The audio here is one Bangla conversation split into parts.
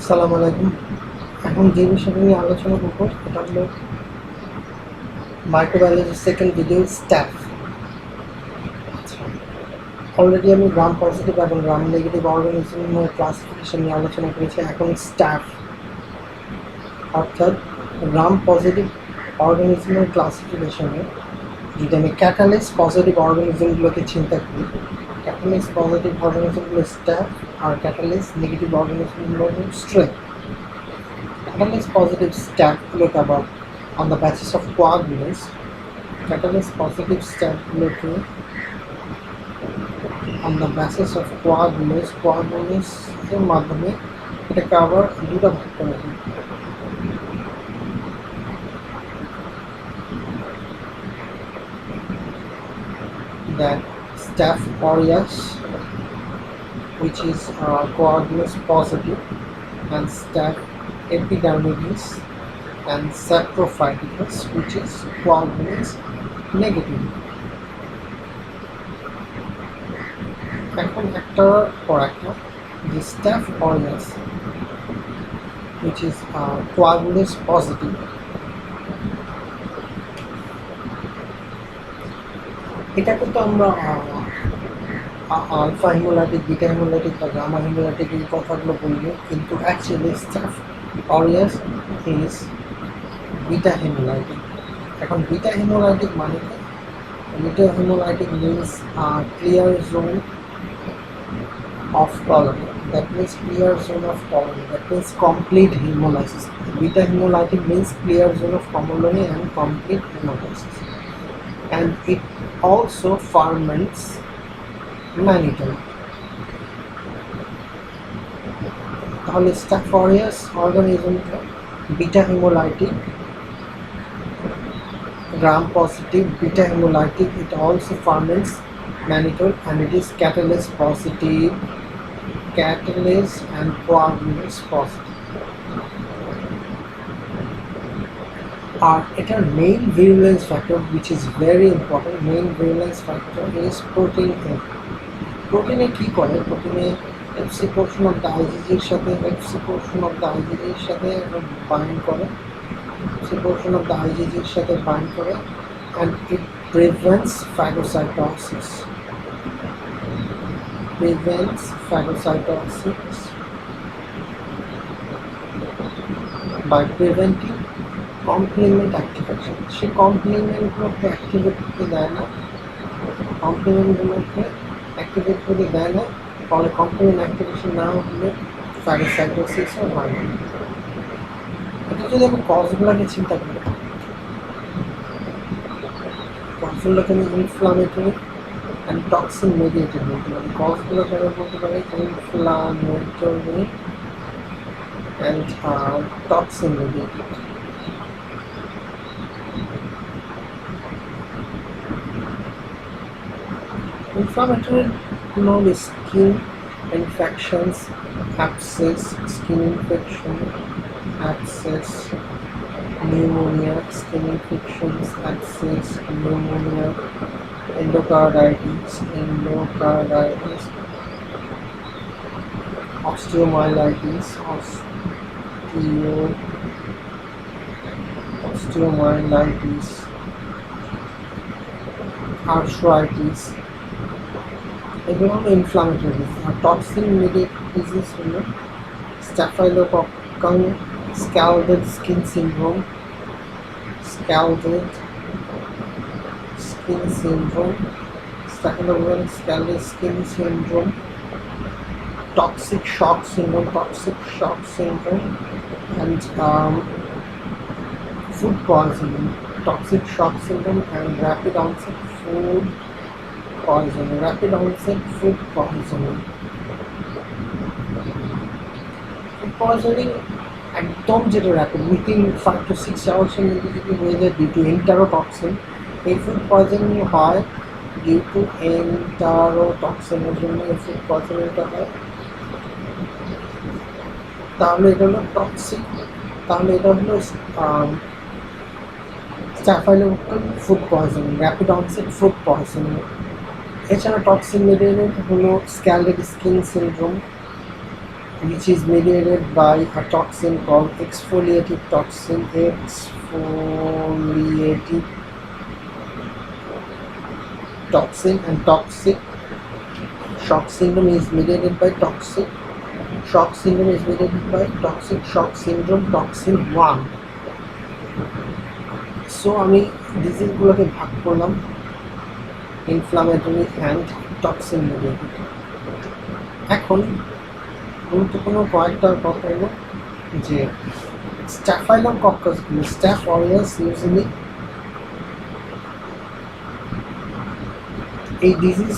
আসসালামু আলাইকুম। এখন যে বিষয়টা নিয়ে আলোচনা করব সেটা হলো মাইক্রোবায়োলজির সেকেন্ড ভিডিও স্ট্যাফ। অলরেডি আমি গ্রাম পজিটিভ এবং গ্রাম নেগেটিভ অর্গানিজমের ক্লাসিফিকেশন নিয়ে আলোচনা করেছি। এখন স্ট্যাফ অর্থাৎ গ্রাম পজিটিভ অর্গানিজমের ক্লাসিফিকেশনে যদি আমি ক্যাটালিস্ট পজিটিভ অর্গানিজমগুলোকে চিন্তা করি, ক্যাটালিস্ট পজিটিভ অর্গানিজমগুলো স্ট্যাফ আর ক্যাটালিস্ট নেগেটিভ অর্গানিজমগুলো strep. Catalyst positive stack look about on the basis of coagulase. Catalyst positive stack looking on the basis of coagulase. Coagulase এর মাধ্যমে এটাকে আবার দুটো ভাগ করা যায়। That Staph aureus, which is coagulase positive, and Staph epidermidis and saprophyticus, which is coagulase negative. এখন একটার পর একটা যে Staph aureus, which is coagulase positive, এটাকে তো আমরা আলফা হিমোলাইটিক, বিটা হিমোলাইটিক বা গামা হিমোলাইটিক এই কথাগুলো বলবো, কিন্তু actually Staph aureus is beta haemolytic. এখন বিটা হিমোলাইটিক মানে কি? Beta haemolytic means clear zone of colony. That means clear zone of colony. That means complete hemolysis. Beta hemolytic means clear zone of colony and complete hemolysis. And it also ferments mannitol. তাহলে Staph aureus organismটা beta hemolytic, gram positive, beta hemolytic. It also ferments mannitol and it is catalase positive, catalase and coagulase positive. আর এটার main virulence factor, which is very important, main virulence factor is protein A. প্রোটিনে কি করে? প্রোটিনে FC portion of the IgG এর সাথে FC portion of the IgG এর সাথে bind করে, FC portion of the IgG এর সাথে bind করে, and it prevents phagocytosis. Prevents phagocytosis by preventing complement activation. সে কমপ্লিমেন্টগুলোকে অ্যাক্টিভেট করতে দেয় না, কমপ্লিমেন্টগুলোকে অ্যাক্টিভেট করতে দেয় না, ফলে কমপ্লিমেন্ট অ্যাক্টিভেশন না হলে ফ্যাগোসাইটোসিসও হয় না। এটা যদি আমি কজগুলোকে চিন্তা করি, কজগুলোকে আমি ইনফ্লামেটরি অ্যান্ড টক্সিন মেডিয়েটেড বলতে পারি। কজগুলোকে আমি বলতে পারি inflammatory and toxin mediated. Inflammatory skin infections, abscess, skin infection, abscess, pneumonia, skin infections, abscess, pneumonia, endocarditis, osteomyelitis, osteomyelitis, arthritis. এগুলো হলো ইনফ্লামেটরি ডিজিজ। আর টক্সিন মেডিয়েটেড ডিজিজ হলো staphylococcal scalded skin syndrome, staphylococcal scalded skin syndrome, toxic shock syndrome, and food poisoning, toxic shock syndrome and rapid onset food poisoning. Food poisoning একদম যেটা র্যাপিড, উইথিন 5 to 6 hours এর মধ্যে যদি হয়ে যায় ডিউ টু এন্টারোটক্সিন। এই ফুড পয়জনিং হয় ডিউ টু এন্টারোটক্সিনের জন্য এই ফুড পয়জনিংটা হয়। তাহলে এটা হলো টক্সিক, তাহলে এটা হলো staphylococcal food poisoning, rapid onset food poisoning. এছাড়া টক্সিন মেডিয়েটেড হলো scalded skin syndrome, which is mediated by a toxin called exfoliative toxin. Exfoliative toxin and toxic shock syndrome is mediated by toxic shock syndrome is mediated by toxic shock syndrome toxin 1. So আমি ডিজিজগুলোকে ভাগ করলাম ইনফ্লামেটরি অ্যান্ড টক্সিন মিডিয়েটেড। এখন গুরুত্বপূর্ণ কয়েকটার কথা হলো যে স্ট্যাফাইলোকক্কাসগুলো, স্ট্যাফ অরিয়াস ইউজুয়ালি এই ডিজিজ,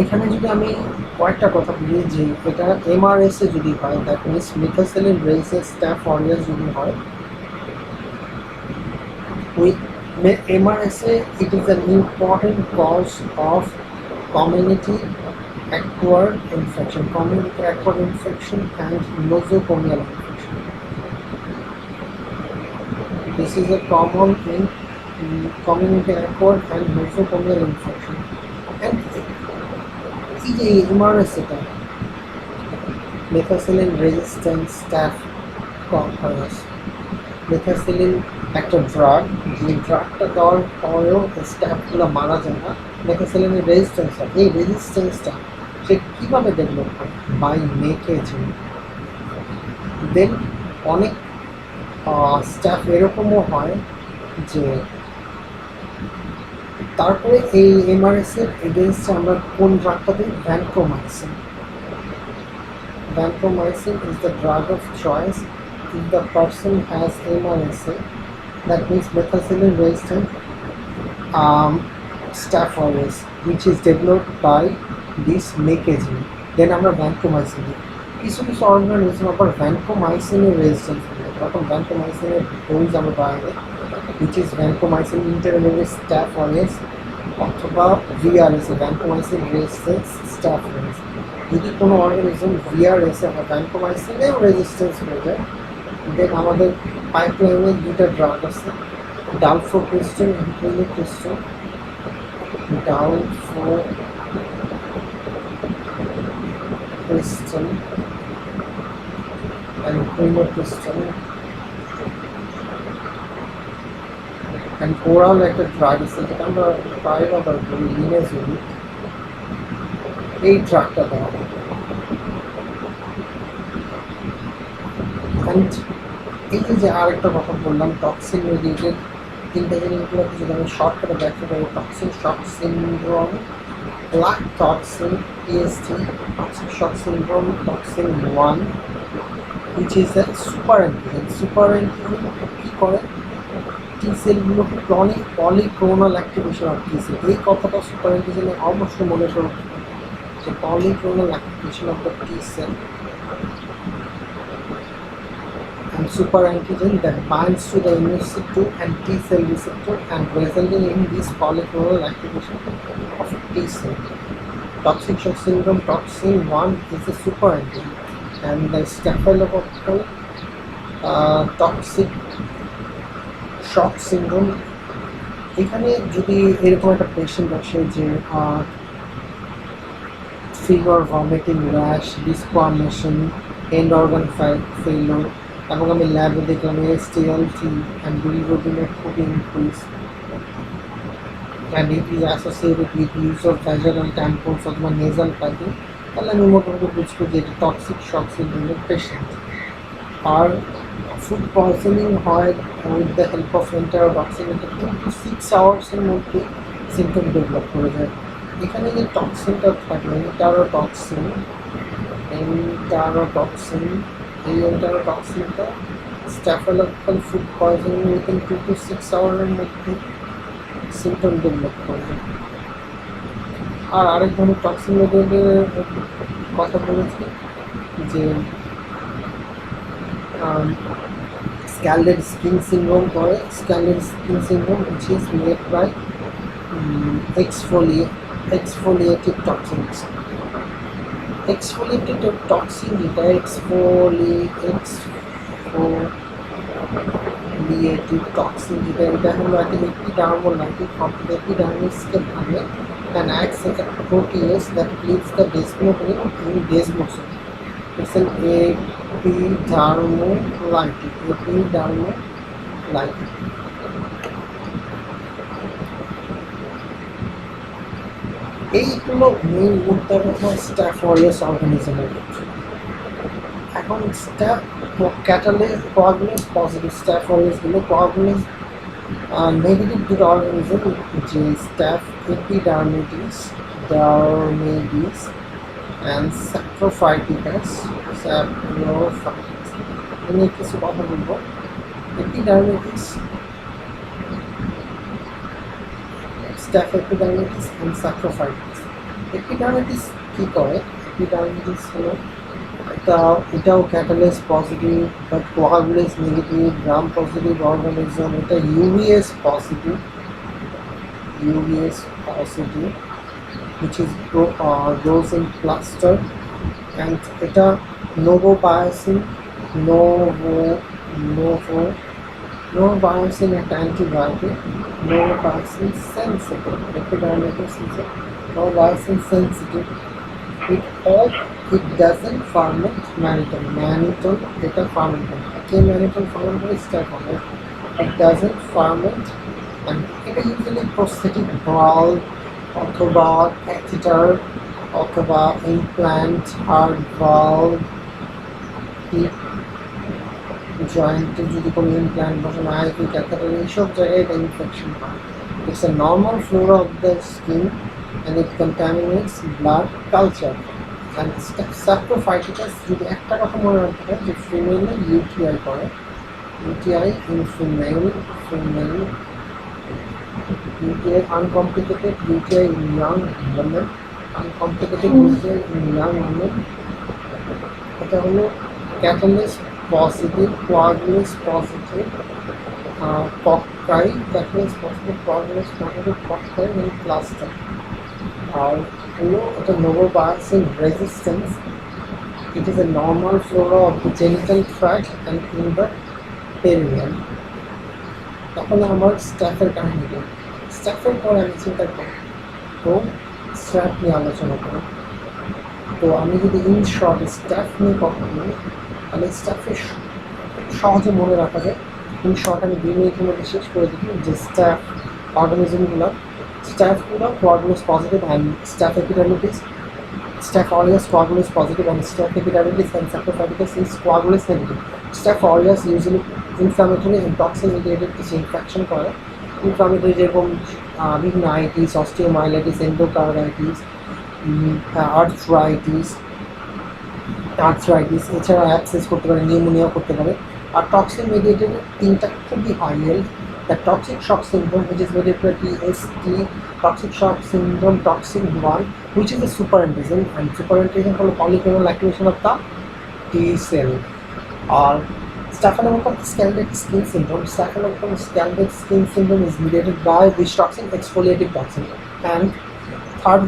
এখানে যদি আমি কয়েকটা কথা বলি যে এটা এমআরএসে যদি হয়, দ্যাট মিনস মেথাসিলিন রেইসেস স্ট্যাফ অরিয়াস যদি হয়, with MRSA, it is an important cause of community-acquired infection and nosocomial infection. This is a common in community-acquired and nosocomial infection. And the MRSA, methicillin-resistant staph aureus, মেথাসিলিন একটা ড্রাগ, যে ড্রাগটা দেওয়ার পরেও স্ট্যাফগুলো মারা যায় না, মেথাসিলিনের রেজিস্ট্যান্স, এই রেজিস্ট্যান্সটা সে কীভাবে ডেভেলপ করে? বাই মেকেজিং। দেন অনেক স্ট্যাফ এরকমও হয় যে তারপরে এই এমআরএসের এগেনস্টে আমরা কোন ড্রাগটা দিই? Vancomycin. Vancomycin is the drug of choice if the person has MRSA, that means methicillin resistant staph aureus, which is developed by this mechanism. Then আমরা vancomycin দিই। কিছু কিছু অর্গানিজম আবার ভ্যানকোমাইসিনের রেজিস্ট্যান্স থাকে, তখন ভ্যানকোমাইসিনের ডোজ আমরা বাড়াই, which is vancomycin intermediate staph aureus অথবা VRS, vancomycin resistance staph aureus। যদি কোনো অর্গানিজম ভিআরএসে বা ভ্যানকোমাইসিনেও রেজিস্ট্যান্স হয়ে যায়, দেন আমাদের পাইপলাইনের দুটা ড্রাগ আছে, ডালফ্লোক্রিস্টিন এবং ক্লিনোক্রিস্টিন। ডালফ্লোক্রিস্টিন and ক্লিনোক্রিস্টিন and ওরাল একটা ড্রাগ আছে যেটা আমরা প্রায় ব্যবহার করি, লিনেজুলি। এই ড্রাগটা দেওয়া হয়। অ্যান্ড এই যে আরেকটা কথা বললাম টক্সিন মিডিয়েটেড, তিনটা জিনিসগুলোকে যদি আমি শর্ট করে ব্যাখ্যা করি, toxin shock syndrome, black toxin TST, toxic shock syndrome toxin 1, which is a super antigen. Super antigen কী করে? টি সেলগুলোকে polyclonal activation of T cell. এই কথাটা সুপার অ্যান্টিজেনে অবশ্যই মনে করুন, the polyclonal activation of the T cell and super antigen that binds to the immune receptor and T cell receptor and resulting in this polyclonal activation of T cell. Toxic shock syndrome toxin 1 is a super antigen, and the staphylococcal toxic shock syndrome, এখানে যদি এরকম একটা পেশেন্ট আসে যে fever, vomiting, rash, disquamation, end organ failure, এবং আমি ল্যাবে দেখলাম STLT and bilirubin could increase, and it is associated with use of vaginal tampons অথবা nasal packing, তাহলে আমি মোটামুটি বুঝবো যে এটা টক্সিক শক সিন্ড্রোমের পেশেন্ট। আর ফুড পয়জনিং হয় উইথ দ্য হেল্প অফ এন্টারোটক্সিন, এটা 2 to 6 আওয়ার্সের মধ্যে সিমটম ডেভেলপ করে যায়। এখানে যে টক্সিনটা থাকে এন্টারোটক্সিন, এই এন্টারোটক্সিনটা staphylococcal food poisoning within 2 to 6 আওয়ারের মধ্যে সিমটম ডেভেলপ করে। আর আরেক ধরনের টক্সিন মেডিয়েটের কথা বলেছি যে স্ক্যালডেড স্কিন সিনড্রোম করে, scalded skin syndrome which is made by exfoliative toxins. Exfoliative toxin যেটা exfoliative toxin যেটা, এটা হলো একটা epidermolytic epidermisকে ভাঙে and acts as a protease that cleaves the desmoglein in desmosome. It's an epidermolytic. Epidermolytic. এইগুলো মেইন মুদ্রা কথা স্ট্যাফ অরিয়াস অর্গানিজমের ক্ষেত্রে। এখন স্ট্যাফ ক্যাটালেস কোয়াগুলেস পজিটিভ স্ট্যাফ অরিয়াসগুলো কোয়াগুলেস নেগেটিভ দুটো অর্গানিজম যে স্ট্যাফ এপিডার্মিটিস ডার্মিডিস অ্যান্ড স্যাপ্রোফাইটিকাস নিয়ে কিছু কথা বলবো। এপিডার্মিটিস স্ট্যাফ এপিডার্মিটিস অ্যান্ড স্যাপ্রোফাইটিস। এপিডার্মিটিস কী করে? এপিডার্মিটিস হলো এটাও catalase positive but coagulase negative gram positive organism. এটা UVS positive which is grows in cluster, and এটা novobiocin একটা antibiotic. novobiocin sensitive epidermitis is a novobiocin sensitive. It doesn't ferment mannitol এটা ferment করে। কে mannitol ferment করে? Staph aureus. It doesn't ferment and এটা usually prosthetic valve অথবা ক্যাথেটার অথবা ইমপ্ল্যান্ট হার্ট ভালভ জয়েন্টে যদি কোনো ইমপ্ল্যান্ট বসানো আইভি ক্যাথেটার এইসব জায়গায় এটা ইনফেকশন হয়। It's a normal Flora of the skin and it contaminates blood culture. And স্যাপ্রোফাইটিকাস যদি একটা কথা মনে রাখতে হয় যে ফিমেলে ইউটিআই করে। UTI in female UTI uncomplicated UTI in young women, uncomplicated UTI in young women. এটা হলো catalase positive coagulase positive cocci catalase positive coagulase positive cocci in cluster. আর হলো এটা novobiocin resistance. It is a normal flora of the genital tract and in the perineum. তাহলে আমার স্ট্যাফের কাহিনীটা স্ট্যাফের পরে আমি চিন্তা করি তো স্ট্যাফ নিয়ে আলোচনা করি। তো আমি যদি ইন শর্ট স্ট্যাফ নিয়ে কথা বলি তাহলে স্ট্যাফের সহজে মনে রাখা যায়। ইন শর্ট আমি 2 মিনিটের মধ্যে শেষ করে দিই যে স্ট্যাফ অর্গানিজমগুলো স্ট্যাফগুলো coagulase positive and staph epidermitis Staph aureus coagulus positive and Staph epidermidis and saprophyticus is coagulus negative. Staph aureus usually inflammatory and toxin related কিছু ইনফেকশন করে। ইনফ্লামেটরি যেরকম বিভিন্ন অস্টিওমাইলাইটিস এন্ডোকার্ডাইটিস আর্থ্রাইটিস এছাড়া অ্যাবসেস করতে পারে, নিউমোনিয়া করতে পারে। আর টক্সিন মেডিয়েটেড তিনটা খুবই high yield. The toxic shock syndrome, which is mediated by TST, toxic shock syndrome, toxin 1, which is a superantigen, and superantigen হলো polyclonal activation of the T cell. Or Staphylococcus skin syndrome. Staphylococcus skin syndrome is mediated by which toxin? Exfoliative toxin. And third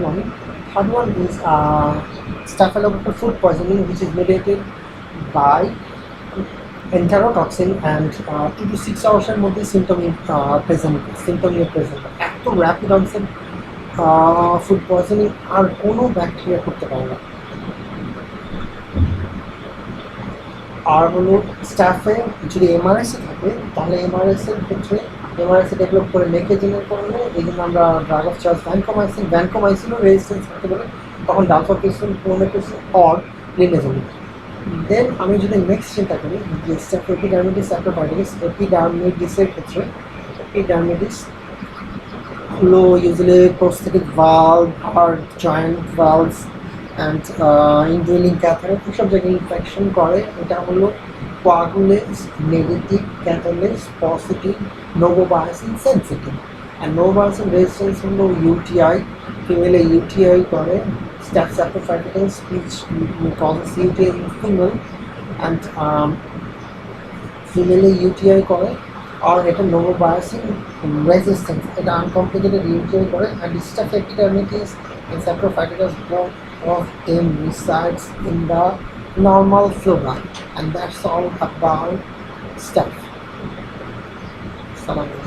one is Staphylococcus food poisoning, which is mediated by enterotoxin and 2 to 6 hours এর মধ্যে সিম্পটম নিয়ে প্রেজেন্ট। এত র্যাপিড অনসেট ফুড পয়জনিং আর কোনো ব্যাকটেরিয়া করতে পারে না। আর হলো স্ট্যাফে যদি এমআরএসে থাকে তাহলে এমআরএসের ক্ষেত্রে এমআরএসে ডেভেলপ করে মেকেজিনের কারণে এই জন্য আমরা ড্রাগ অফ চয়েস ভ্যানকোমাইসিনও রেজিস্ট্যান্স থাকতে পারে, তখন ডালফাপিসিন প্রোমেথিসিন অর লিনেজোলিন। দেন আমি যদি নেক্সট চিন্তা করি যে স্ট্যাফ এপিডার্মিডিস স্যাপ্রোফাইটিস এপিডার্মিডিসের ক্ষেত্রে এপিডার্মিডিস হলো usually prosthetic valve heart joint valves and indwelling catheter এসব জায়গায় ইনফেকশন করে। এটা হলো coagulase negative catalase positive novobiocin sensitive and novobiocin resistance হলো ইউটিআই ফিমেলে ইউটিআই করে। Staph saprophyticus which causes UTI in female and female UTI করে। আর এটা novobiocin resistance, এটা uncomplicated UTI করে। and Staph epidermidis and saprophyticus both of them resides in the normal flora, and that's all about Staph.